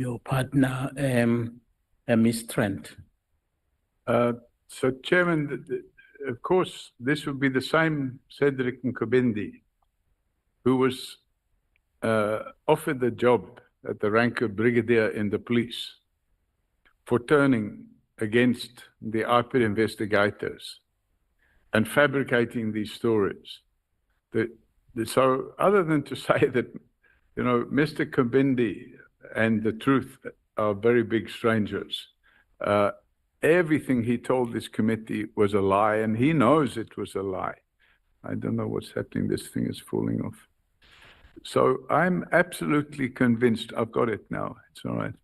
your partner, Ms. Trent. So, Chairman, of course, this would be the same Cedric Mkhwanazi who was offered the job at the rank of brigadier in the police for turning against the IPID investigators and fabricating these stories. So other than to say that, you know, Mr. Mkhwanazi and the truth are very big strangers, everything he told this committee was a lie, and he knows it was a lie. I don't know what's happening. This thing is falling off. So I'm absolutely convinced. I've got it now. It's all right.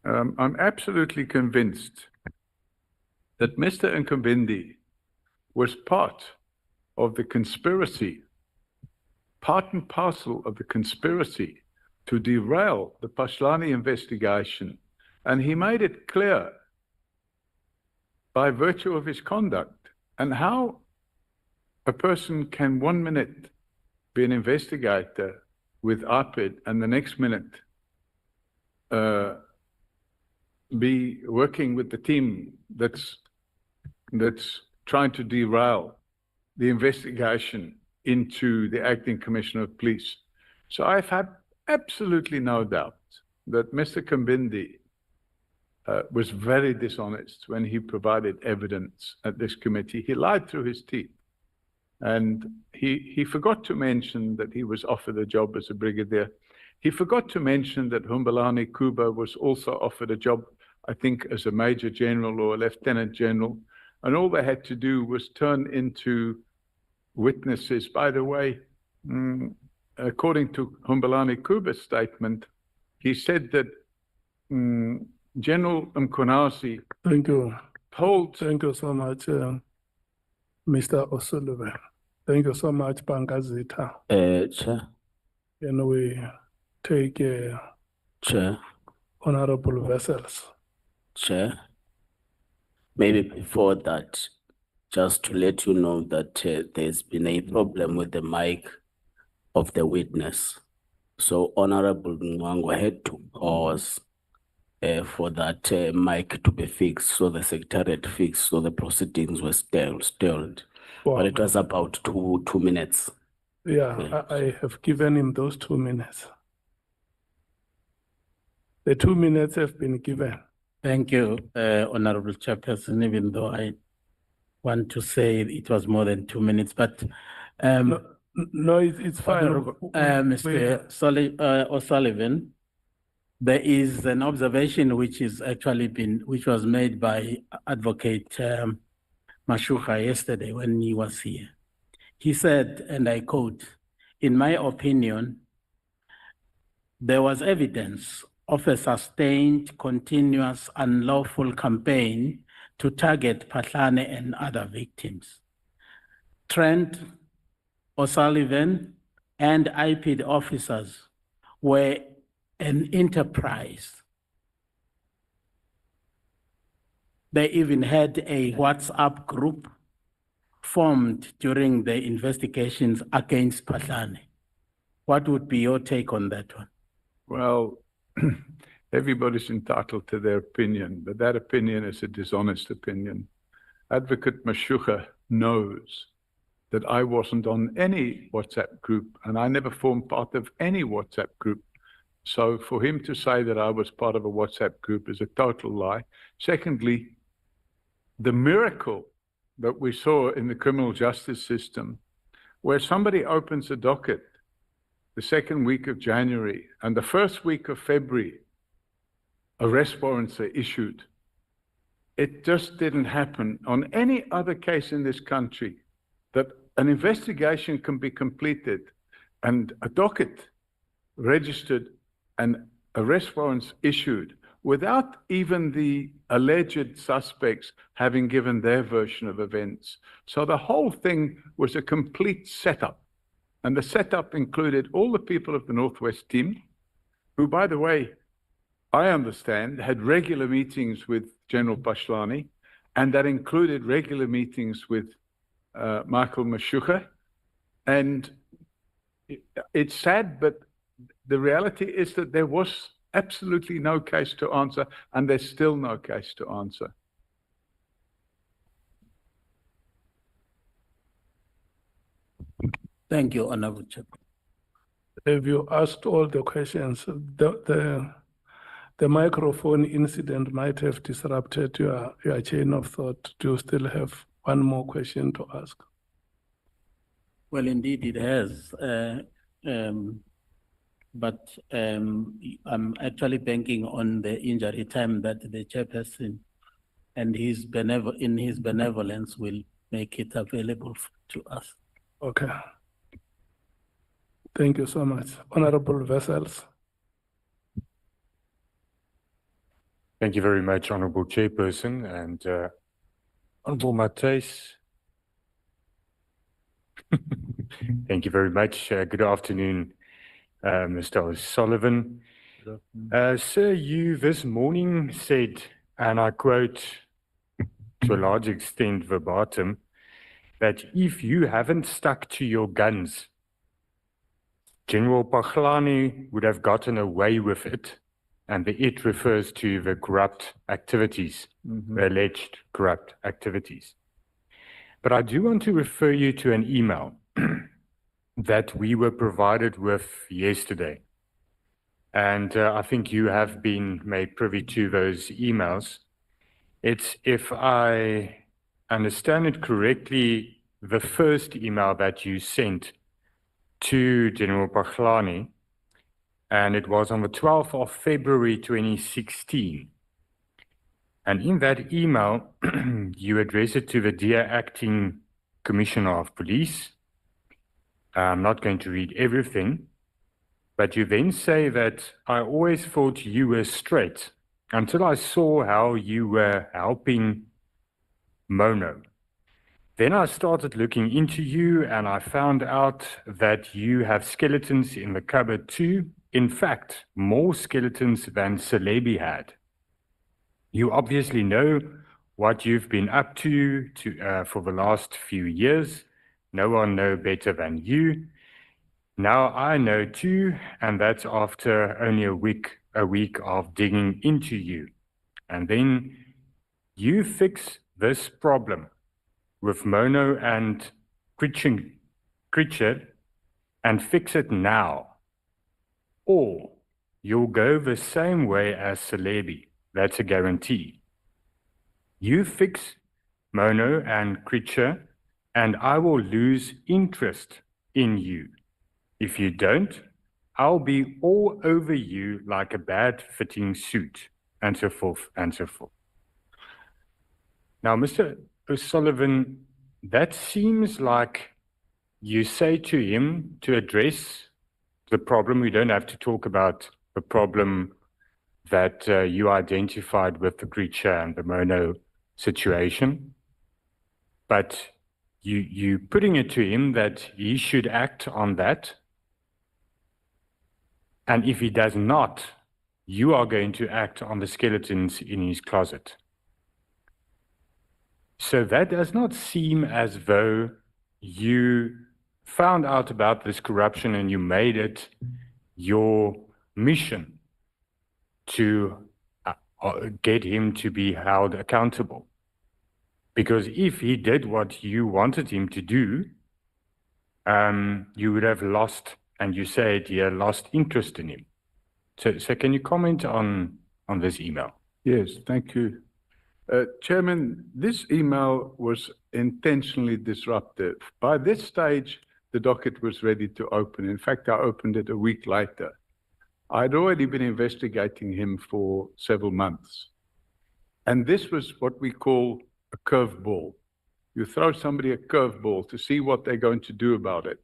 I'm absolutely convinced that Mr. Mkhwanazi was part of the conspiracy, part and parcel of the conspiracy to derail the Pashlani investigation. And he made it clear by virtue of his conduct. And how a person can 1 minute be an investigator with IPID and the next minute be working with the team that's trying to derail the investigation into the acting commissioner of police. So I've had absolutely no doubt that Mr. Mkhwanazi was very dishonest when he provided evidence at this committee. He lied through his teeth. And he forgot to mention that he was offered a job as a brigadier. He forgot to mention that Humbalani Kuba was also offered a job, I think, as a major general or a lieutenant general. And all they had to do was turn into witnesses. By the way, according to Humbalani Kuba's statement, he said that General Mkhwanazi Thank you so much, Mr. O'Sullivan. Thank you so much, Pangazita. Chair. And we take Chair. honorable vessels. Chair. Maybe before that, just to let you know that there's been a problem with the mic of the witness. So Honorable Mwango had to pause for that mic to be fixed, so the secretariat fixed, so the proceedings were stalled. Wow. But it was about two minutes. Yeah, I have given him those 2 minutes. The 2 minutes have been given. Thank you, Honorable Chairperson, even though I want to say it was more than 2 minutes, but no, it's fine. Mr. O'Sullivan, there is an observation which was made by Advocate Mashuka yesterday when he was here. He said, and I quote, "In my opinion, there was evidence of a sustained, continuous, unlawful campaign to target Pahlane and other victims. Trent, O'Sullivan, and IPID officers were an enterprise. They even had a WhatsApp group formed during the investigations against Pahlane. What would be your take on that one?" Well, everybody's entitled to their opinion, but that opinion is a dishonest opinion. Advocate Mashuka knows that I wasn't on any WhatsApp group, and I never formed part of any WhatsApp group. So for him to say that I was part of a WhatsApp group is a total lie. Secondly, the miracle that we saw in the criminal justice system, where somebody opens a docket the second week of January and the first week of February, arrest warrants are issued. It just didn't happen on any other case in this country, that an investigation can be completed and a docket registered and arrest warrants issued without even the alleged suspects having given their version of events. So the whole thing was a complete setup. And the setup included all the people of the Northwest team, who, by the way, I understand, had regular meetings with General Pashlani, and that included regular meetings with Michael Mashuka. And it's sad, but the reality is that there was absolutely no case to answer, and there's still no case to answer. Thank you, Honorable Chair. Have you asked all the questions? The microphone incident might have disrupted your chain of thought. Do you still have one more question to ask? Well, indeed, it has. But I'm actually banking on the injury time that the chairperson and in his benevolence will make it available to us. Okay. Thank you so much. Honorable Vessels. Thank you very much, Honourable Chairperson, and Honourable Matthys. Thank you very much. Good afternoon, Mr. O'Sullivan. Sir, you this morning said, and I quote to a large extent verbatim, that if you haven't stuck to your guns, General Mkhwanazi would have gotten away with it. And the it refers to the corrupt activities, the alleged corrupt activities. But I do want to refer you to an email that we were provided with yesterday. And I think you have been made privy to those emails. It's, if I understand it correctly, the first email that you sent to General Mkhwanazi, and it was on the 12th of February 2016. And in that email, you address it to the Dear Acting Commissioner of Police. I'm not going to read everything, but you then say that I always thought you were straight until I saw how you were helping Mono. Then I started looking into you and I found out that you have skeletons in the cupboard too. In fact, more skeletons than Celebi had. You obviously know what you've been up to for the last few years. No one knows better than you. Now I know too, and that's after only a week of digging into you. And then you fix this problem with Mono and Creature and fix it now. Or you'll go the same way as Celebi. That's a guarantee. You fix Mono and Creature, and I will lose interest in you. If you don't, I'll be all over you like a bad-fitting suit, and so forth, and so forth. Now, Mr. O'Sullivan, that seems like you say to him to address the problem. We don't have to talk about the problem that you identified with the Creature and the Mono situation, but you putting it to him that he should act on that, and if he does not, you are going to act on the skeletons in his closet. So that does not seem as though you found out about this corruption and you made it your mission to get him to be held accountable. Because if he did what you wanted him to do, you would have lost, and you said you lost interest in him. So can you comment on this email? Yes, thank you. Chairman, this email was intentionally disruptive. By this stage, the docket was ready to open. In fact, I opened it a week later. I'd already been investigating him for several months. And this was what we call a curveball. You throw somebody a curveball to see what they're going to do about it.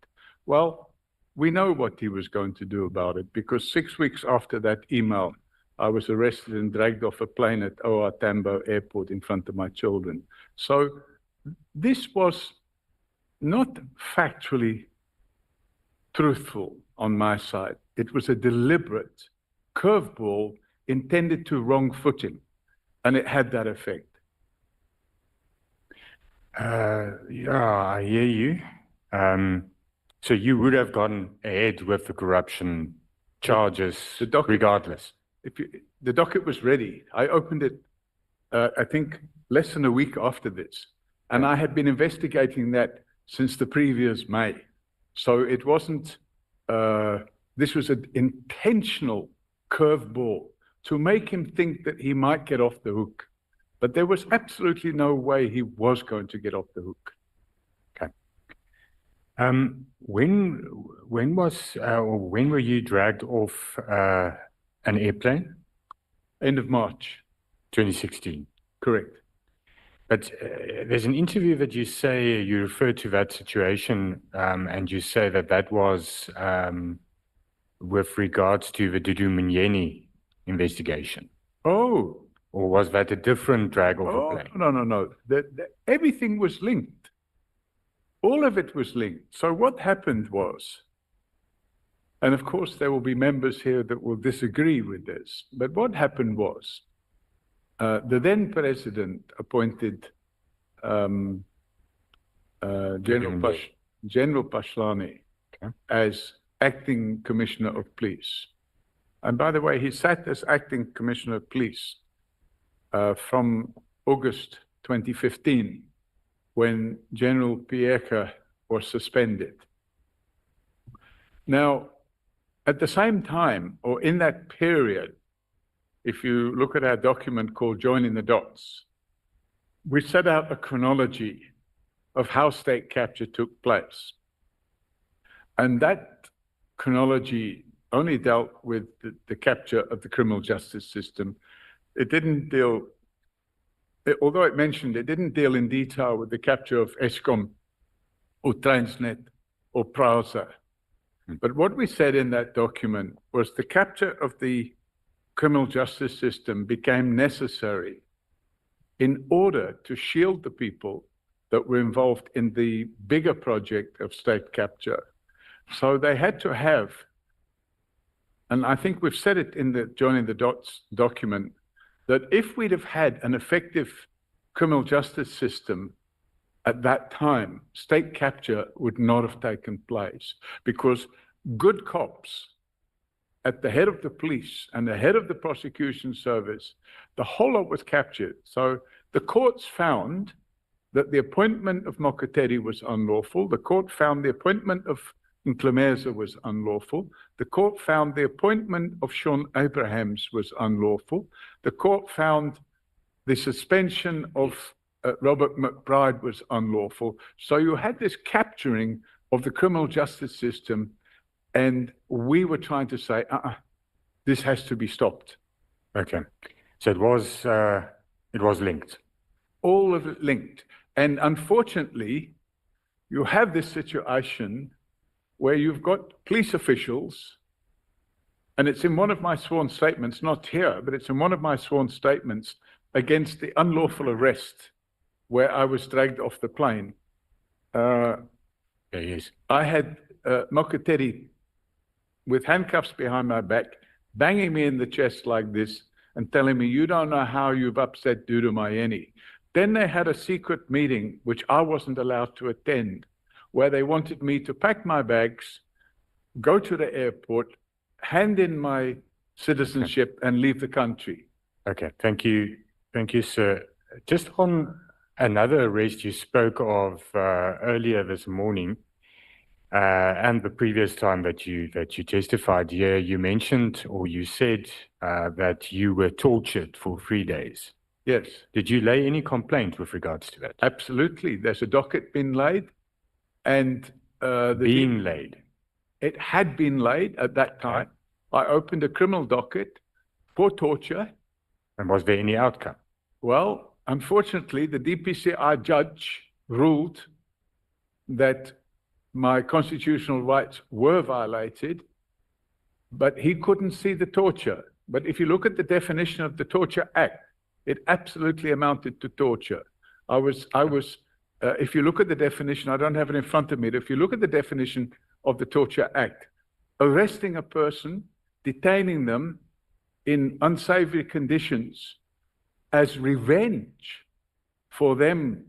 Well, we know what he was going to do about it, because 6 weeks after that email, I was arrested and dragged off a plane at OR Tambo Airport in front of my children. So this was not factually truthful on my side. It was a deliberate curveball intended to wrong-foot him, and it had that effect. Yeah, I hear you. So you would have gone ahead with the corruption charges regardless? the docket was ready. I opened it, I think, less than a week after this. And I had been investigating that since the previous May. So it wasn't, this was an intentional curveball to make him think that he might get off the hook. But there was absolutely no way he was going to get off the hook. Okay. When were you dragged off an airplane? End of March. 2016. Correct. But there's an interview that you say, you refer to that situation, and you say that that was with regards to the Dudu Mnyeni investigation. Oh. Or was that a different drag off a plane? No. Everything was linked. All of it was linked. So what happened was, and of course there will be members here that will disagree with this, but what happened was, the then president appointed General Pashlani as acting commissioner of police. And by the way, he sat as acting commissioner of police from August 2015, when General Pieka was suspended. Now, at the same time, or in that period, if you look at our document called Joining the Dots, we set out a chronology of how state capture took place. And that chronology only dealt with the capture of the criminal justice system. It didn't deal, although it mentioned, it didn't deal in detail with the capture of Eskom or Transnet or Prasa. But what we said in that document was the capture of the criminal justice system became necessary in order to shield the people that were involved in the bigger project of state capture. So they had to have, and I think we've said it in the Joining the Dots document, that if we'd have had an effective criminal justice system at that time, state capture would not have taken place, because good cops at the head of the police and the head of the prosecution service, the whole lot was captured. So the courts found that the appointment of Mokotedi was unlawful. The court found the appointment of Mkhwanazi was unlawful. The court found the appointment of Sean Abrahams was unlawful. The court found the suspension of Robert McBride was unlawful. So you had this capturing of the criminal justice system, and we were trying to say, this has to be stopped. Okay. So it was linked. All of it linked. And unfortunately, you have this situation where you've got police officials, and it's in one of my sworn statements, not here, but it's in one of my sworn statements against the unlawful arrest where I was dragged off the plane. Yes. I had Mokotedi with handcuffs behind my back, banging me in the chest like this and telling me, you don't know how you've upset Dudu Mnyeni. Then they had a secret meeting, which I wasn't allowed to attend, where they wanted me to pack my bags, go to the airport, hand in my citizenship, and leave the country. Okay, thank you. Thank you, sir. Just on another arrest you spoke of earlier this morning, and the previous time that you testified here, you mentioned, or you said that you were tortured for 3 days. Yes. Did you lay any complaint with regards to that? Absolutely. There's a docket been laid, and laid. It had been laid at that time. I opened a criminal docket for torture. And was there any outcome? Well, unfortunately, the DPCI judge ruled that my constitutional rights were violated, but he couldn't see the torture. But if you look at the definition of the Torture Act, it absolutely amounted to torture. If you look at the definition, I don't have it in front of me, but if you look at the definition of the Torture Act, arresting a person, detaining them in unsavory conditions as revenge for them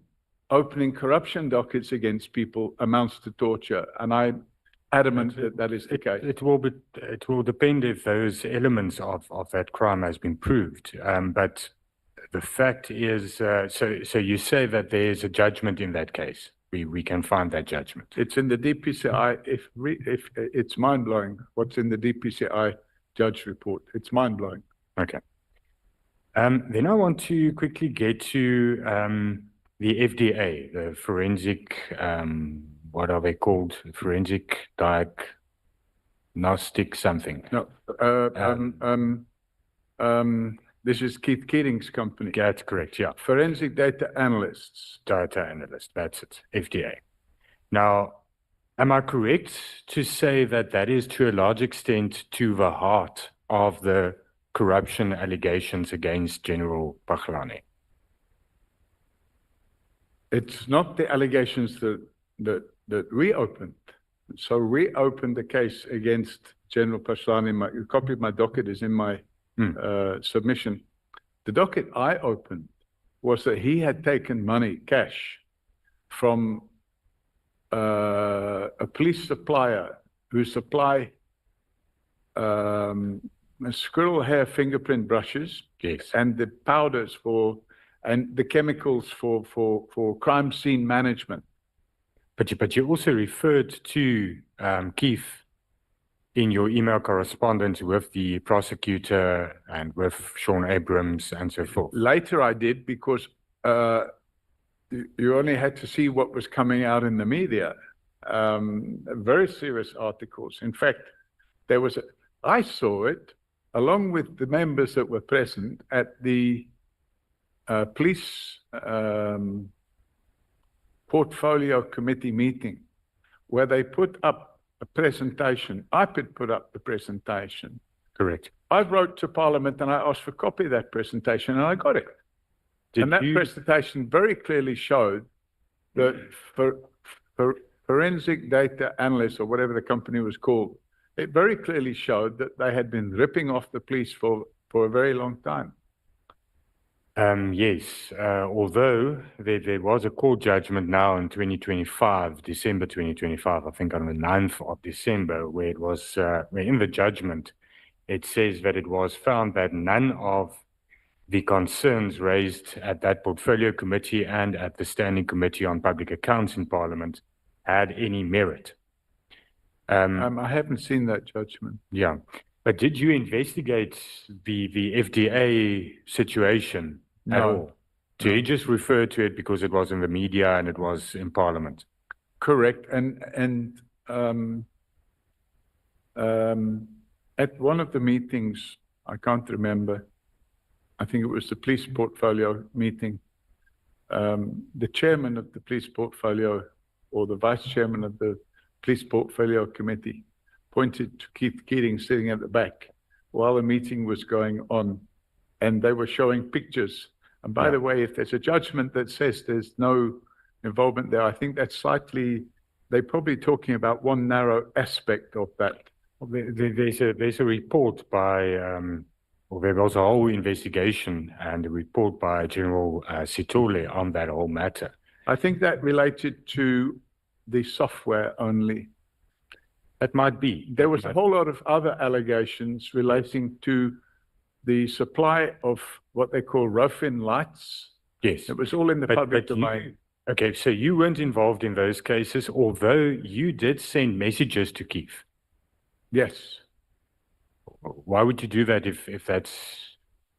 opening corruption dockets against people amounts to torture. And I adamant that that is the case. It will depend if those elements of that crime has been proved. But the fact is, so you say that there is a judgment in that case. We can find that judgment. It's in the DPCI. If it's mind blowing what's in the DPCI judge report. It's mind blowing. Okay. Then I want to quickly get to the FDA, the forensic, what are they called? Forensic diagnostic something. No, this is Keith Keating's company. That's correct, yeah. Forensic data analysts. Data analyst, that's it, FDA. Now, am I correct to say that that is to a large extent to the heart of the corruption allegations against General Mkhwanazi? It's not the allegations that we opened. So we opened the case against General Mkhwanazi. A copy of my docket is in my submission. The docket I opened was that he had taken money, cash, from a police supplier who supply squirrel hair fingerprint brushes, Yes. and the powders and the chemicals for crime scene management. But you also referred to Keith in your email correspondence with the prosecutor and with Sean Abrams and so forth. Later I did, because you only had to see what was coming out in the media. Very serious articles. In fact, I saw it along with the members that were present at the police portfolio committee meeting, where they put up a presentation. I put up the presentation. Correct. I wrote to Parliament and I asked for a copy of that presentation, and I got it. And that presentation very clearly showed that for forensic data analysts, or whatever the company was called, it very clearly showed that they had been ripping off the police for a very long time. Yes, although there was a court judgment now in 2025, December 2025, I think on the 9th of December, where it was, where in the judgment, it says that it was found that none of the concerns raised at that portfolio committee and at the Standing Committee on Public Accounts in Parliament had any merit. I haven't seen that judgment. Yeah, but did you investigate the FDA situation at all? So you just referred to it because it was in the media and it was in Parliament? Correct. And at one of the meetings, I can't remember, I think it was the police portfolio meeting, the chairman of the police portfolio, or the vice chairman of the police portfolio committee, pointed to Keith Keating sitting at the back while the meeting was going on, and they were showing pictures. And by the way, if there's a judgment that says there's no involvement there, I think that's they're probably talking about one narrow aspect of that. There's a report by, or there was a whole investigation and a report by General Sitole on that whole matter. I think that related to the software only. That might be. There was a whole lot of other allegations relating to the supply of what they call rough-in lights. Yes. It was all in the public domain. Okay, so you weren't involved in those cases, although you did send messages to Keith. Yes. Why would you do that if that's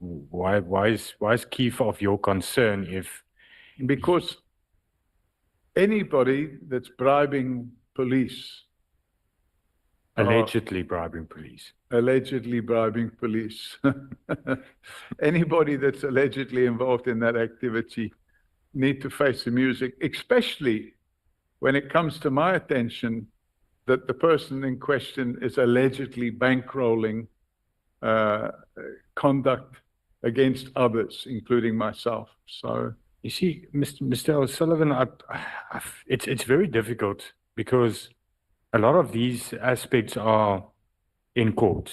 why is Keith of your concern if? Because anybody that's bribing police, Allegedly bribing police. Allegedly bribing police. Anybody that's allegedly involved in that activity need to face the music, especially when it comes to my attention that the person in question is allegedly bankrolling conduct against others, including myself. So you see, Mr. O'Sullivan, it's very difficult because a lot of these aspects are in court.